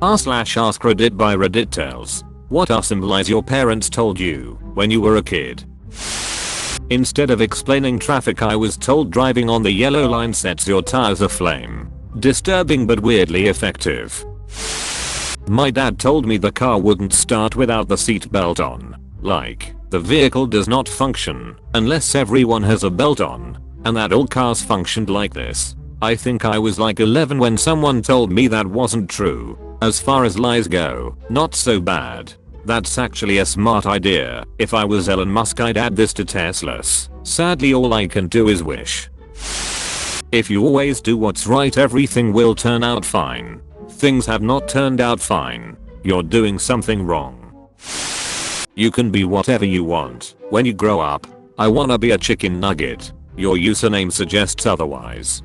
r/AskReddit by Reddit tells. What are some lies your parents told you when you were a kid? Instead of explaining traffic, I was told driving on the yellow line sets your tires aflame. Disturbing but weirdly effective. My dad told me the car wouldn't start without the seat belt on. Like, the vehicle does not function unless everyone has a belt on, and that all cars functioned like this. I think I was like 11 when someone told me that wasn't true. As far as lies go, not so bad. That's actually a smart idea. If I was Elon Musk, I'd add this to Teslas. Sadly, all I can do is wish. If you always do what's right, everything will turn out fine. Things have not turned out fine. You're doing something wrong. You can be whatever you want when you grow up. I wanna be a chicken nugget. Your username suggests otherwise.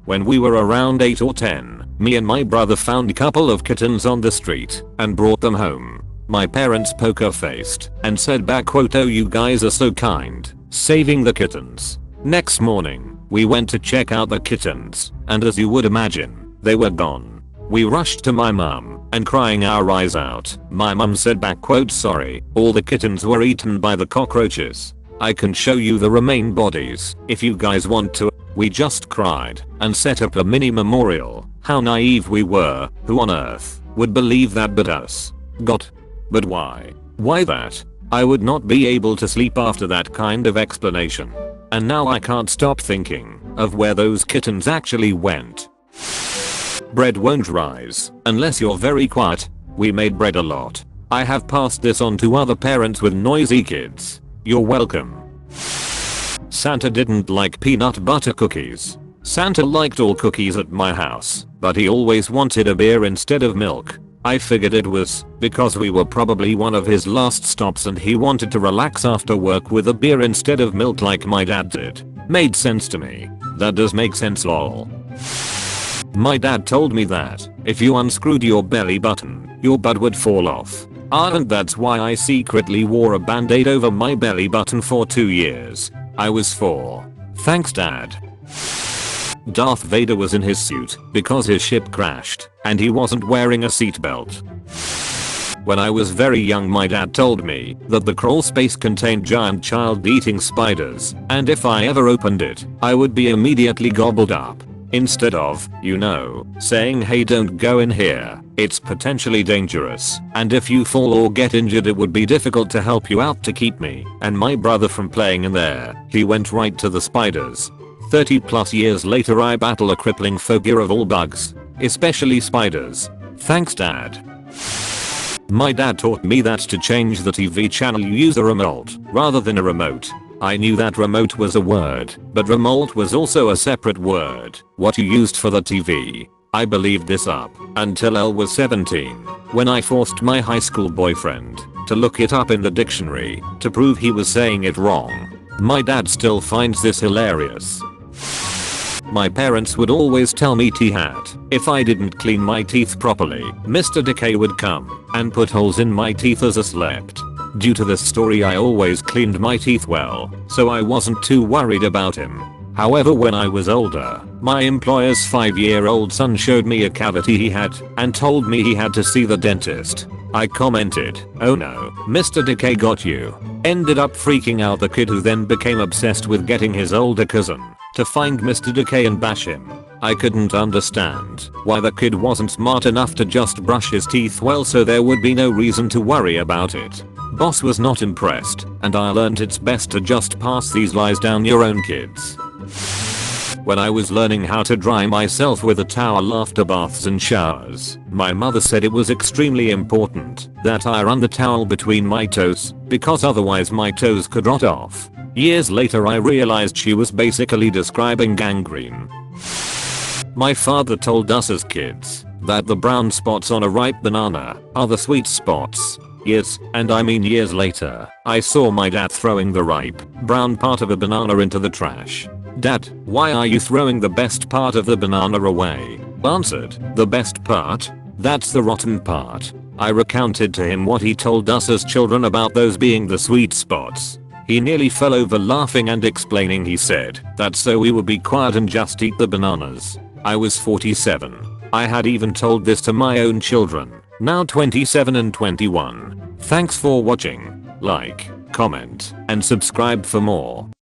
When we were around 8 or 10, me and my brother found a couple of kittens on the street and brought them home. My parents poker faced and said back quote, "Oh, you guys are so kind, saving the kittens." Next morning, we went to check out the kittens, and as you would imagine, they were gone. We rushed to my mum and crying our eyes out, my mum said back quote, "Sorry, all the kittens were eaten by the cockroaches. I can show you the remain bodies if you guys want to." We just cried and set up a mini memorial. How naive we were. Who on earth would believe that but us? God. But why? Why that? I would not be able to sleep after that kind of explanation. And now I can't stop thinking of where those kittens actually went. Bread won't rise unless you're very quiet. We made bread a lot. I have passed this on to other parents with noisy kids. You're welcome. Santa didn't like peanut butter cookies. Santa liked all cookies at my house, but he always wanted a beer instead of milk. I figured it was because we were probably one of his last stops and he wanted to relax after work with a beer instead of milk like my dad did. Made sense to me. That does make sense, lol. My dad told me that if you unscrewed your belly button, your butt would fall off. And that's why I secretly wore a band-aid over my belly button for 2 years. I was 4. Thanks, Dad. Darth Vader was in his suit because his ship crashed and he wasn't wearing a seatbelt. When I was very young, my dad told me that the crawl space contained giant child-eating spiders, and if I ever opened it, I would be immediately gobbled up. Instead of, saying, "Hey, don't go in here. It's potentially dangerous, and if you fall or get injured it would be difficult to help you out," to keep me and my brother from playing in there, he went right to the spiders. 30 plus years later, I battle a crippling phobia of all bugs, especially spiders. Thanks, Dad. My dad taught me that to change the TV channel you use a remote rather than a remote. I knew that remote was a word, but remote was also a separate word, what you used for the TV. I believed this up until I was 17, when I forced my high school boyfriend to look it up in the dictionary to prove he was saying it wrong. My dad still finds this hilarious. My parents would always tell me T-hat, if I didn't clean my teeth properly, Mr. Decay would come and put holes in my teeth as I slept. Due to this story, I always cleaned my teeth well, so I wasn't too worried about him. However, when I was older, my employer's 5-year-old son showed me a cavity he had and told me he had to see the dentist. I commented, "Oh no, Mr. Decay got you." Ended up freaking out the kid, who then became obsessed with getting his older cousin to find Mr. Decay and bash him. I couldn't understand why the kid wasn't smart enough to just brush his teeth well, so there would be no reason to worry about it. Boss was not impressed, and I learned it's best to just pass these lies down your own kids. When I was learning how to dry myself with a towel after baths and showers, my mother said it was extremely important that I run the towel between my toes, because otherwise my toes could rot off. Years later, I realized she was basically describing gangrene. My father told us as kids that the brown spots on a ripe banana are the sweet spots. Yes, and I mean years later, I saw my dad throwing the ripe, brown part of a banana into the trash. "Dad, why are you throwing the best part of the banana away?" Answered, "The best part? That's the rotten part." I recounted to him what he told us as children about those being the sweet spots. He nearly fell over laughing and explaining. He said, "That's so we would be quiet and just eat the bananas." I was 47. I had even told this to my own children, now 27 and 21. Thanks for watching. Like, comment, and subscribe for more.